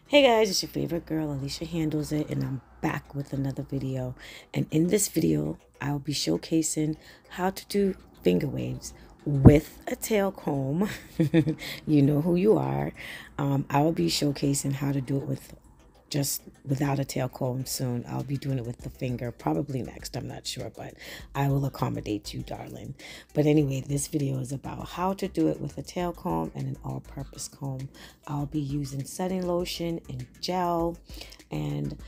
Hey guys, it's your favorite girl, Alicia Handles It, and I'm back with another video. And in this video, I'll be showcasing how to do finger waves with a tail comb. You know who you are. I will be showcasing how to do it with just without a tail comb soon. I'll be doing it with the finger, probably next. I'm not sure, but I will accommodate you, darling. But anyway, this video is about how to do it with a tail comb and an all-purpose comb. I'll be using setting lotion and gel, and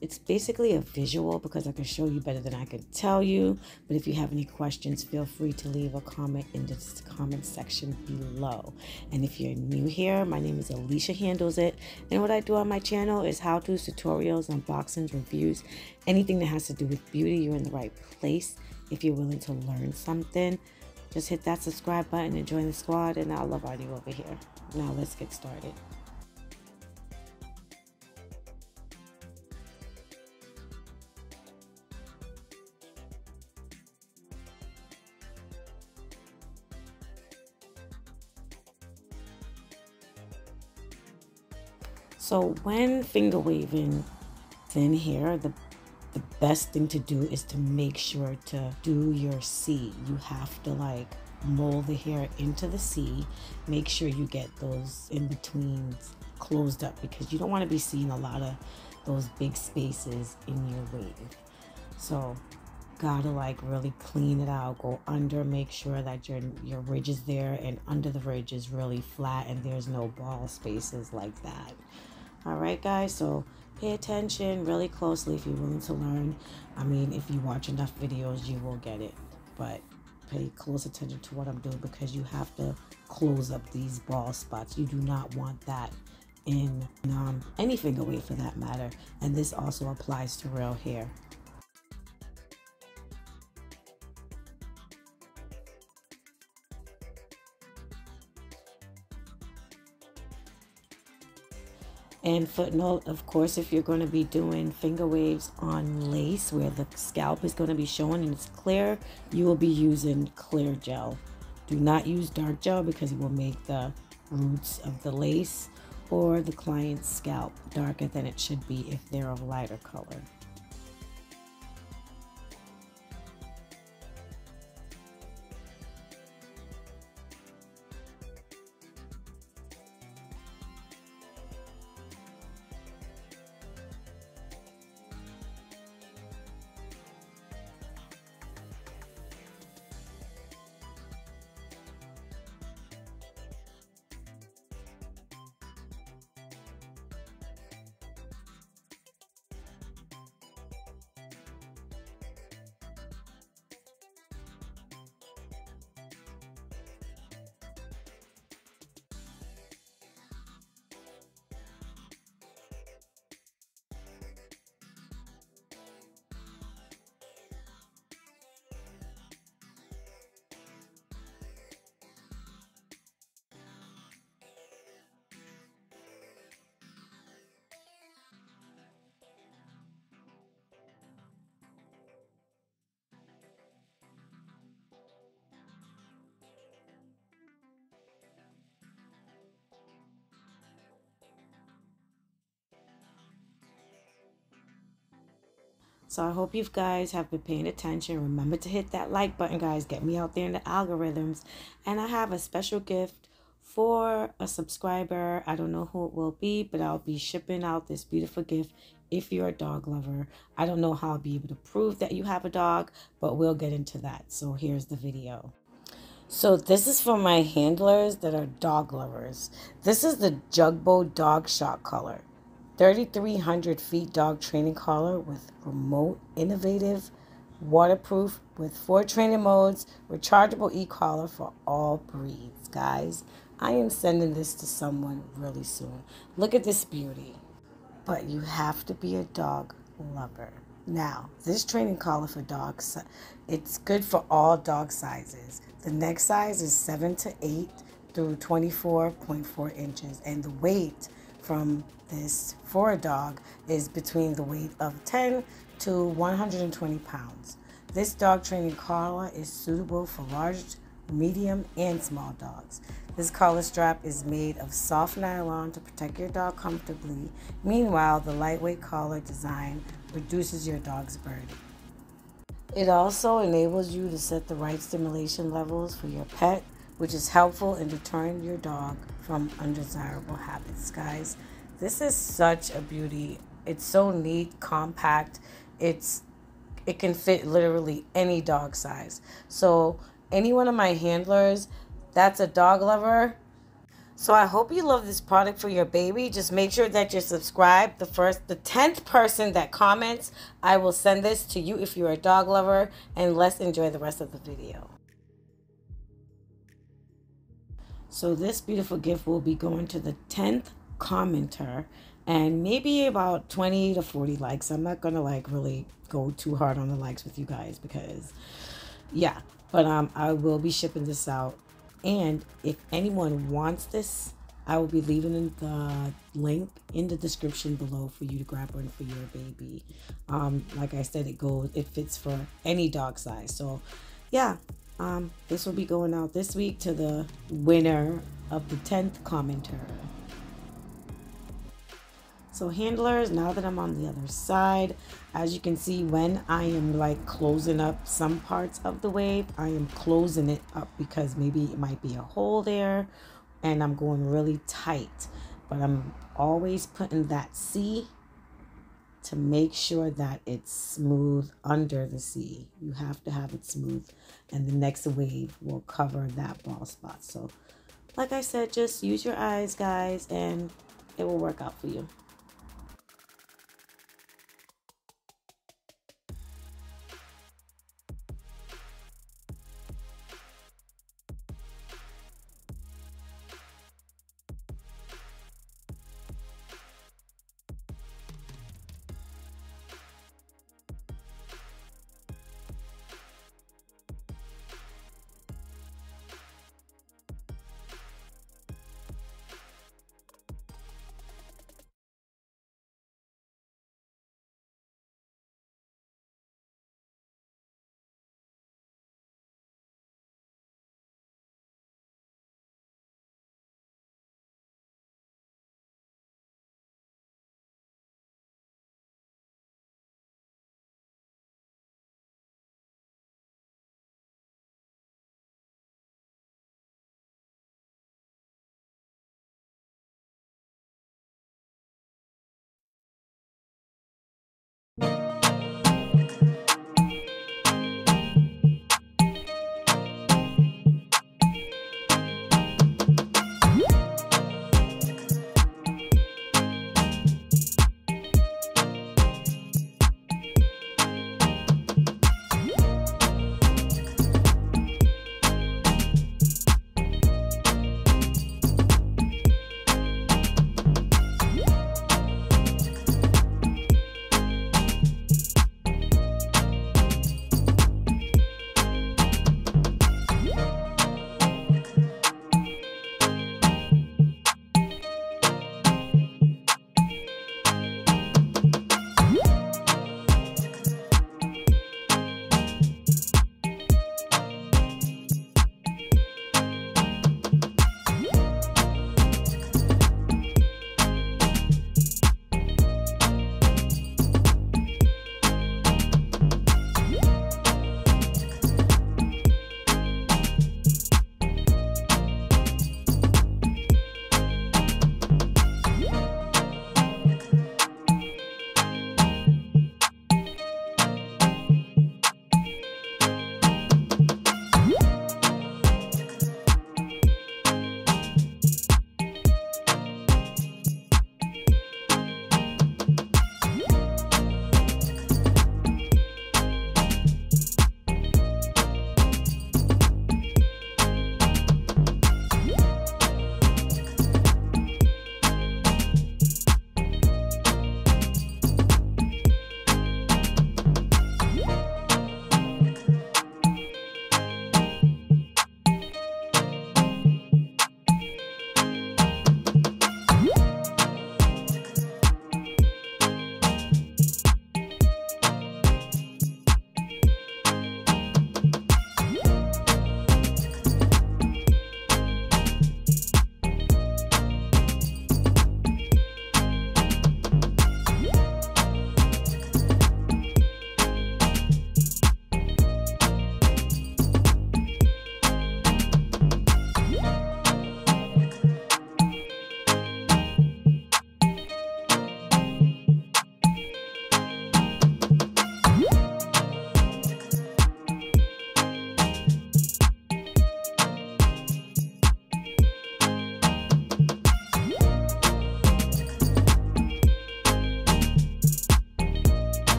it's basically a visual because I can show you better than I can tell you. But if you have any questions, feel free to leave a comment in the comment section below. And if you're new here, my name is Alicia Handles It. And what I do on my channel is how-tos, tutorials, unboxings, reviews, anything that has to do with beauty. You're in the right place. If you're willing to learn something, just hit that subscribe button and join the squad, and I'll love on you over here. Now let's get started. So when finger waving thin hair, the best thing to do is to make sure to do your C. You have to like mold the hair into the C. Make sure you get those in betweens closed up because you don't want to be seeing a lot of those big spaces in your wave. So gotta like really clean it out, go under, make sure that your ridge is there and under the ridge is really flat and there's no ball spaces like that. All right, guys, so pay attention really closely if you're willing to learn. I mean, if you watch enough videos, you will get it, but pay close attention to what I'm doing because you have to close up these ball spots. You do not want that in any finger wave for that matter, and this also applies to real hair. And footnote, of course, if you're going to be doing finger waves on lace where the scalp is going to be showing and it's clear, you will be using clear gel. Do not use dark gel because it will make the roots of the lace or the client's scalp darker than it should be if they're of lighter color. So I hope you guys have been paying attention. Remember to hit that like button, guys. Get me out there in the algorithms. And I have a special gift for a subscriber. I don't know who it will be, but I'll be shipping out this beautiful gift if you're a dog lover. I don't know how I'll be able to prove that you have a dog, but we'll get into that. So here's the video. So this is for my handlers that are dog lovers. This is the Jugbo Dog Shot color. 3,300 feet dog training collar with remote, innovative, waterproof with 4 training modes, rechargeable e-collar for all breeds. Guys, I am sending this to someone really soon. Look at this beauty. But you have to be a dog lover. Now, this training collar for dogs, it's good for all dog sizes. The neck size is 7 to 8 through 24.4 inches, and the weight from this for a dog is between the weight of 10 to 120 pounds. This dog training collar is suitable for large, medium, and small dogs. This collar strap is made of soft nylon to protect your dog comfortably. Meanwhile, the lightweight collar design reduces your dog's burden. It also enables you to set the right stimulation levels for your pet, which is helpful in deterring your dog from undesirable habits. Guys, this is such a beauty. It's so neat, compact. It can fit literally any dog size. So any one of my handlers that's a dog lover. So I hope you love this product for your baby. Just make sure that you're subscribed. The 10th person that comments, I will send this to you if you're a dog lover. And let's enjoy the rest of the video. So this beautiful gift will be going to the 10th commenter and maybe about 20 to 40 likes. I'm not going to like really go too hard on the likes with you guys because yeah, but I will be shipping this out. And if anyone wants this, I will be leaving the link in the description below for you to grab one for your baby. Like I said, it fits for any dog size. So yeah, this will be going out this week to the winner of the 10th commenter. So handlers, now that I'm on the other side, as you can see, when I am like closing up some parts of the wave, I am closing it up because maybe it might be a hole there and I'm going really tight. But I'm always putting that C to make sure that it's smooth under the C. You have to have it smooth and the next wave will cover that bald spot. So like I said, just use your eyes, guys, and it will work out for you.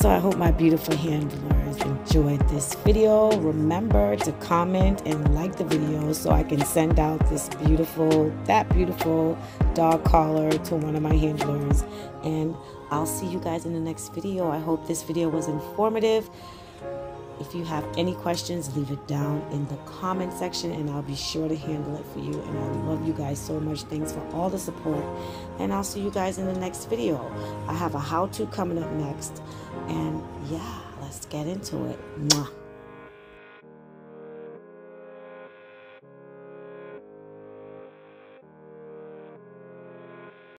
So I hope my beautiful handlers enjoyed this video. Remember to comment and like the video so I can send out that beautiful dog collar to one of my handlers. And I'll see you guys in the next video. I hope this video was informative. If you have any questions, leave it down in the comment section and I'll be sure to handle it for you. And I love you guys so much. Thanks for all the support. And I'll see you guys in the next video. I have a how-to coming up next. And yeah, let's get into it. Mwah.